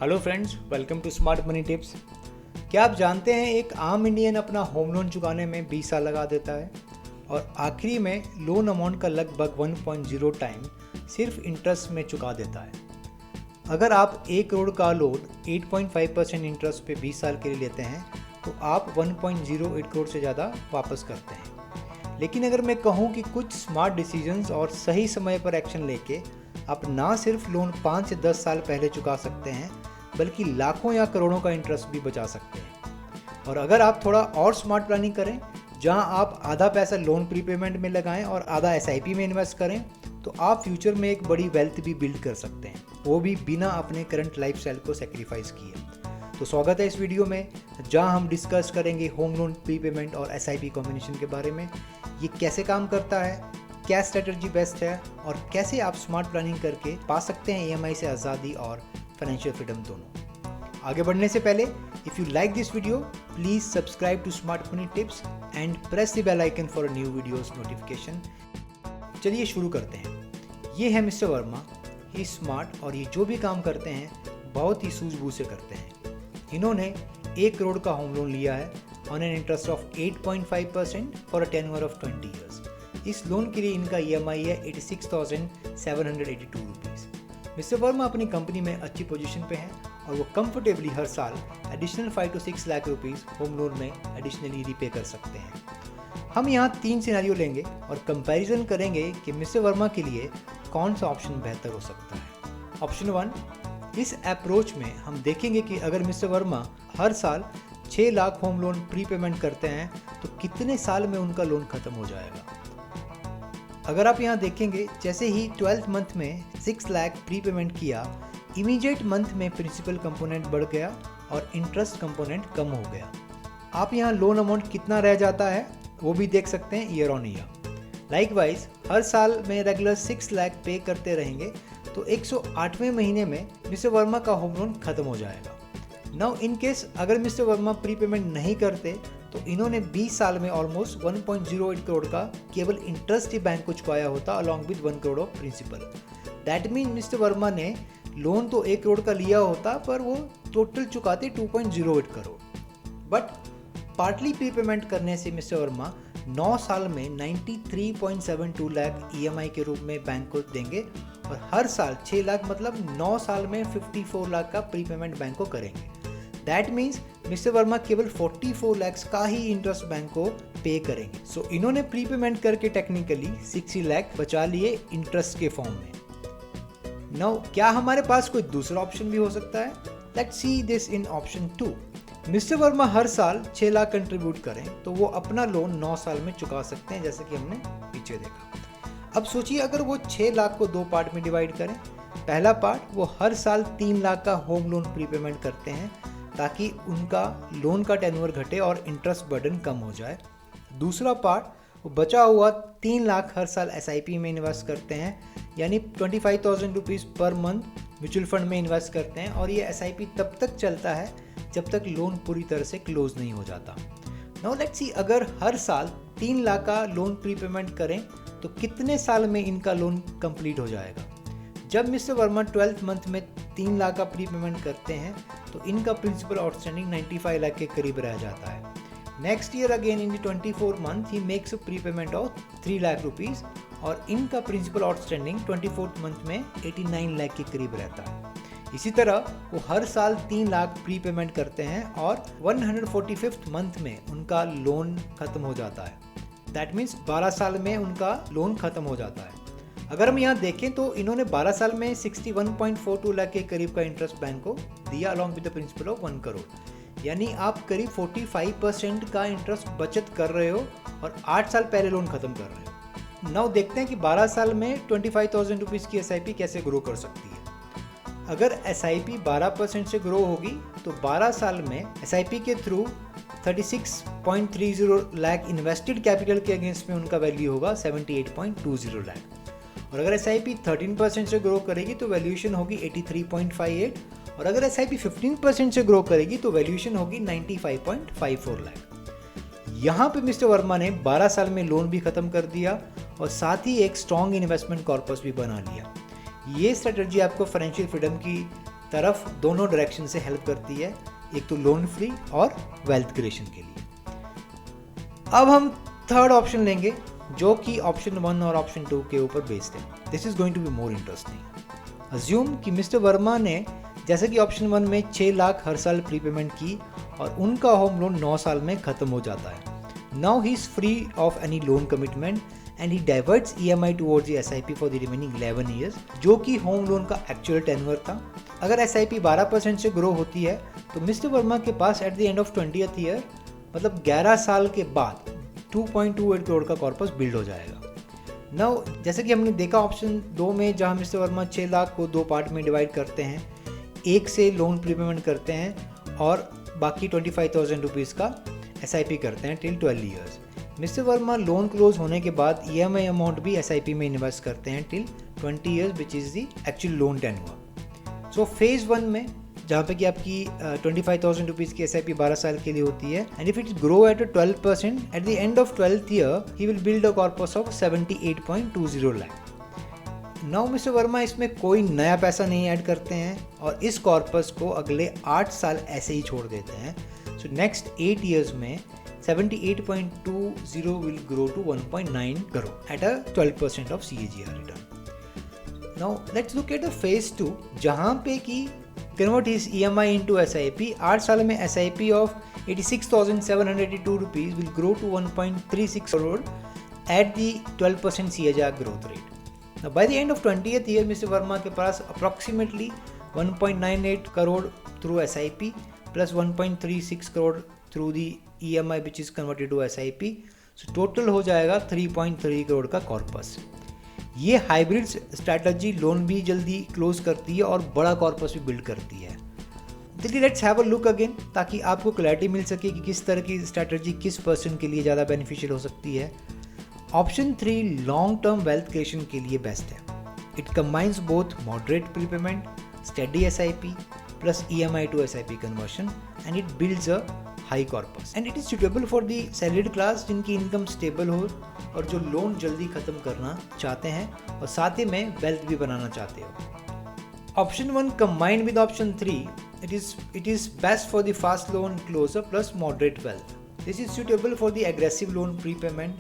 Hello friends, welcome to smart money tips. क्या आप जानते हैं एक आम इंडियन अपना होम लोन चुकाने में 20 साल लगा देता है और आखिरी में लोन अमाउंट का लगभग 1.0 टाइम सिर्फ इंटरेस्ट में चुका देता है। अगर आप 1 करोड़ का लोन 8.5% इंटरेस्ट पे 20 साल के लिए लेते हैं तो आप 1.08 करोड़ से ज़्यादा वापस करते हैं। लेकिन अगर मैं कहूँ कि कुछ स्मार्ट डिसीजंस और सही समय पर एक्शन लेके आप ना सिर्फ लोन 5 से 10 साल पहले चुका सकते हैं बल्कि लाखों या करोड़ों का इंटरेस्ट भी बचा सकते हैं। और अगर आप थोड़ा और स्मार्ट प्लानिंग करें, जहां आप आधा पैसा लोन प्रीपेमेंट में लगाएं और आधा SIP में इन्वेस्ट करें, तो आप फ्यूचर में एक बड़ी वेल्थ भी बिल्ड कर सकते हैं, वो भी बिना अपने करंट लाइफस्टाइल को सेक्रीफाइस किए। तो स्वागत है इस वीडियो में, जहां हम डिस्कस करेंगे होम लोन प्रीपेमेंट और SIP कॉम्बिनेशन के बारे में। ये कैसे काम करता है, क्या स्ट्रेटजी बेस्ट है और कैसे आप स्मार्ट प्लानिंग करके पा सकते हैं EMI से आज़ादी और फाइनेंशियल फ्रीडम दोनों। आगे बढ़ने से पहले, if you like this video please subscribe to smart money tips and press the bell icon for new videos notification. चलिए शुरू करते हैं। ये है मिस्टर वर्मा। ही स्मार्ट और ये जो भी काम करते हैं बहुत ही सूझबूझ से करते हैं। इन्होंने 1 करोड़ का होम लोन लिया है on an interest of 8.5% for a tenure of 20 years. इस लोन के लिए इनका EMI है 86,782 रुपीज़। मिस्टर वर्मा अपनी कंपनी में अच्छी पोजीशन पे हैं और वो कंफर्टेबली हर साल additional 5 to 6 lakh rupees home loan में एडिशनली रीपे कर सकते हैं। हम यहाँ 3 सिनेरियो लेंगे और कंपैरिजन करेंगे कि मिस्टर वर्मा के लिए कौन सा ऑप्शन बेहतर हो सकता है। ऑप्शन 1, इस अप्रोच में हम देखेंगे कि अगर मिस्टर वर्मा हर साल 6 lakh home loan pre payment करते हैं तो कितने साल में उनका लोन खत्म हो जाएगा। अगर आप यहाँ देखेंगे, जैसे ही 12th मंथ में 6 लाख प्री पेमेंट किया, इमीडिएट मंथ में प्रिंसिपल कंपोनेंट बढ़ गया और इंटरेस्ट कंपोनेंट कम हो गया। आप यहाँ लोन अमाउंट कितना रह जाता है वो भी देख सकते हैं ईयर ऑन ईयर। लाइकवाइज हर साल में रेगुलर 6 लाख पे करते रहेंगे तो 108वें महीने में मिस्टर वर्मा का होम लोन खत्म हो जाएगा। नाउ इन केस अगर मिस्टर वर्मा प्री पेमेंट नहीं करते तो इन्होंने 20 साल में ऑलमोस्ट 1.08 करोड़ का केवल इंटरेस्ट ही बैंक को चुकाया होता along with 1 crore of principal. That mean mister Verma ने लोन तो 1 करोड़ का लिया होता पर वो टोटल चुकाते 2.08 crore. But partly pre payment करने से मिस्टर वर्मा 9 साल में 93.72 लाख EMI के रूप में बैंक को देंगे और हर साल 6 लाख मतलब 9 साल में 54 लाख का प्री पेमेंट बैंक को करेंगे। दैट मीन्स मिस्टर वर्मा केवल 44 लाख का ही इंटरेस्ट बैंक को पे करेंगे। सो इन्होंने प्री पेमेंट करके टेक्निकली 60 लाख बचा लिए इंटरेस्ट के फॉर्म में। नाउ क्या हमारे पास कोई दूसरा ऑप्शन भी हो सकता है? Let's see this in option 2। Mister Verma हर साल 6 लाख कंट्रीब्यूट करें तो वो अपना लोन 9 साल में चुका सकते हैं, जैसे कि हमने पीछे देखा। अब सोचिए अगर वो 6 लाख को 2 पार्ट में डिवाइड करें। पहला पार्ट वो हर साल 3 लाख का होम लोन प्री पेमेंट करते हैं ताकि उनका लोन का टेन्योर घटे और इंटरेस्ट बर्डन कम हो जाए। दूसरा पार्ट वो बचा हुआ 3 लाख हर साल SIP में इन्वेस्ट करते हैं, यानी 25,000 rupees per month mutual fund में इन्वेस्ट करते हैं और ये SIP तब तक चलता है जब तक लोन पूरी तरह से क्लोज नहीं हो जाता। नाउ लेट्स सी अगर हर साल 3 लाख का लोन प्री पेमेंट करें तो कितने साल में इनका लोन कंप्लीट हो जाएगा। जब मिस्टर वर्मा 12th मंथ में 3 लाख का प्री पेमेंट करते हैं तो इनका प्रिंसिपल आउटस्टैंडिंग 95 लाख के करीब रह जाता है। Next year again in the 24 month he makes a pre payment of 3 lakh rupees और इनका प्रिंसिपल आउटस्टैंडिंग 24th मंथ में 89 लाख के करीब रहता है। इसी तरह वो हर साल 3 लाख प्री पेमेंट करते हैं और 145th मंथ में उनका लोन खत्म हो जाता है। दैट मीन्स 12 साल में उनका लोन खत्म हो जाता है। अगर हम यहाँ देखें तो इन्होंने 12 साल में 61.42 लाख के करीब का इंटरेस्ट बैंक को दिया along with the principle of 1 crore, यानी आप करीब 45% का इंटरेस्ट बचत कर रहे हो और 8 साल पहले लोन खत्म कर रहे हो। नाउ देखते हैं कि 12 साल में 25,000 रुपीज़ की SIP कैसे ग्रो कर सकती है। अगर SIP 12% से ग्रो होगी तो 12 साल में SIP के थ्रू 36.30 लाख इन्वेस्टेड कैपिटल के अगेंस्ट में उनका वैल्यू होगा 78.20 लाख। और अगर SIP 13% से ग्रो करेगी तो वैल्यूएशन होगी 83.58 और अगर SIP 15% से ग्रो करेगी तो वैल्यूएशन होगी 95.54 लाख। यहाँ पे मिस्टर वर्मा ने 12 साल में लोन भी खत्म कर दिया और साथ ही एक स्ट्रॉन्ग इन्वेस्टमेंट कॉर्पस भी बना लिया। ये स्ट्रेटजी आपको फाइनेंशियल फ्रीडम की तरफ दोनों डायरेक्शन से हेल्प करती है, एक तो लोन फ्री और वेल्थ क्रिएशन के लिए। अब हम थर्ड ऑप्शन लेंगे जो कि ऑप्शन 1 और ऑप्शन 2 के ऊपर बेस्ड है। This is going to be more interesting. Assume कि मिस्टर वर्मा ने जैसे कि ऑप्शन 1 में 6 लाख हर साल प्रीपेमेंट की और उनका होम लोन 9 साल में खत्म हो जाता है। Now he is free of any loan commitment and he diverts EMI towards the SIP for the remaining 11 years, जो कि होम लोन का एक्चुअल टेन्योर था। अगर SIP 12% से ग्रो होती है तो मिस्टर वर्मा के पास at the end of 20th year, मतलब 11 साल के बाद 2.28 करोड़ का कॉर्पस बिल्ड हो जाएगा। नाउ जैसे कि हमने देखा ऑप्शन 2 में, जहां मिस्टर वर्मा 6 लाख को 2 पार्ट में डिवाइड करते हैं, एक से लोन प्रीपेमेंट करते हैं और बाकी 25,000 रुपीज़ का SIP करते हैं till 12 years. Mister Verma loan close होने के बाद EMI अमाउंट भी SIP में इन्वेस्ट करते हैं till 20 years which is the actual loan tenure. So phase 1 में जहाँ पे कि आपकी 25,000 रुपीज़ की SIP 12 साल के लिए होती है and if it grow at 12% eight the end of 12th year he will build a corpus of 78.20 lakh. Now mister Verma इसमें कोई नया पैसा नहीं ऐड करते हैं और इस कॉर्पस को अगले 8 साल ऐसे ही छोड़ देते हैं। सो नेक्स्ट 8 ईयर्स में 78.20 will grow to 1.9 crore at a 12% of CAGR return. Now let's look at the phase 2 जहाँ पे कि convert his EMI into SIP। 8 साल में SIP ऑफ 86,782 rupees will grow to 1.36 crore at the 12% CAGR growth rate. Now, by the end of 20th year, Mr. Verma के पास approximately 1.98 crore through SIP plus 1.36 crore through the EMI which is converted to SIP. So total हो जाएगा 3.3 करोड़ का corpus. ये hybrid strategy loan भी जल्दी close करती है और बड़ा कॉर्पस भी बिल्ड करती है। चलिए let's have a look again ताकि आपको क्लैरिटी मिल सके कि किस तरह की स्ट्रैटेजी किस पर्सन के लिए ज़्यादा बेनिफिशियल हो सकती है। Option 3 long term wealth creation के लिए बेस्ट है। It combines both moderate prepayment, steady SIP plus EMI to SIP conversion and it builds a high corpus and it is suitable for the salaried class जिनकी income stable हो और जो loan जल्दी खत्म करना चाहते हैं और साथ ही में वेल्थ भी बनाना चाहते हो। Option 1 combined with option 3 it is best for the fast loan closer plus moderate wealth. This is suitable for the aggressive loan prepayment.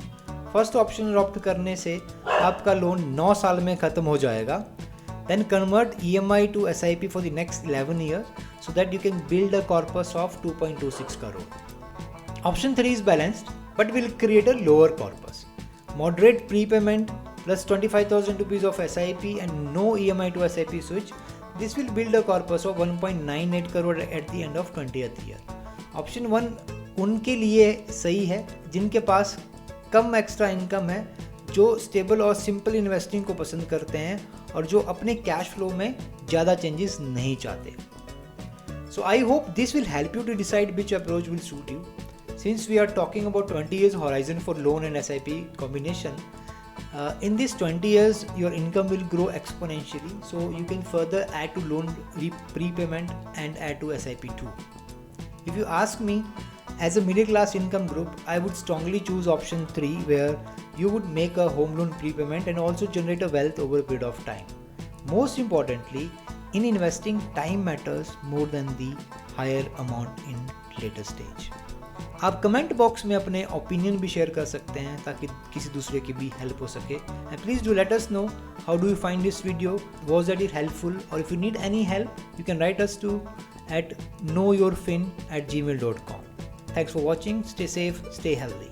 First option adopt करने से आपका लोन 9 साल में खत्म हो जाएगा। Then convert EMI to SIP for the next 11 years so that you can build a corpus of 2.26 crore. Option 3 is balanced but will create a lower corpus. Moderate prepayment plus 25,000 rupees of SIP and no EMI to SIP switch. This will build a corpus of 1.98 crore at the end of 20th year. Option 1 उनके लिए सही है जिनके पास कम extra income है, जो stable और simple investing को पसंद करते हैं और जो अपने कैश फ्लो में ज़्यादा चेंजेस नहीं चाहते। So I hope this will help you to decide which approach will suit you. Since we are talking about 20 years horizon for loan and SIP combination, in this 20 years your income will grow exponentially, so you can further add to loan prepayment and add to SIP too. If you ask me, as a middle class income group, I would strongly choose option 3 where you would make a home loan prepayment and also generate a wealth over a period of time. Most importantly, in investing, time matters more than the higher amount in later stage. आप comment box में अपने opinion भी share कर सकते हैं ताकि किसी दूसरे की भी हेल्प हो सके। And please do let us know how do you find this video, was that it helpful, और if you need any help you can write us to at knowyourfin@gmail.com. Thanks for watching. Stay safe, stay healthy.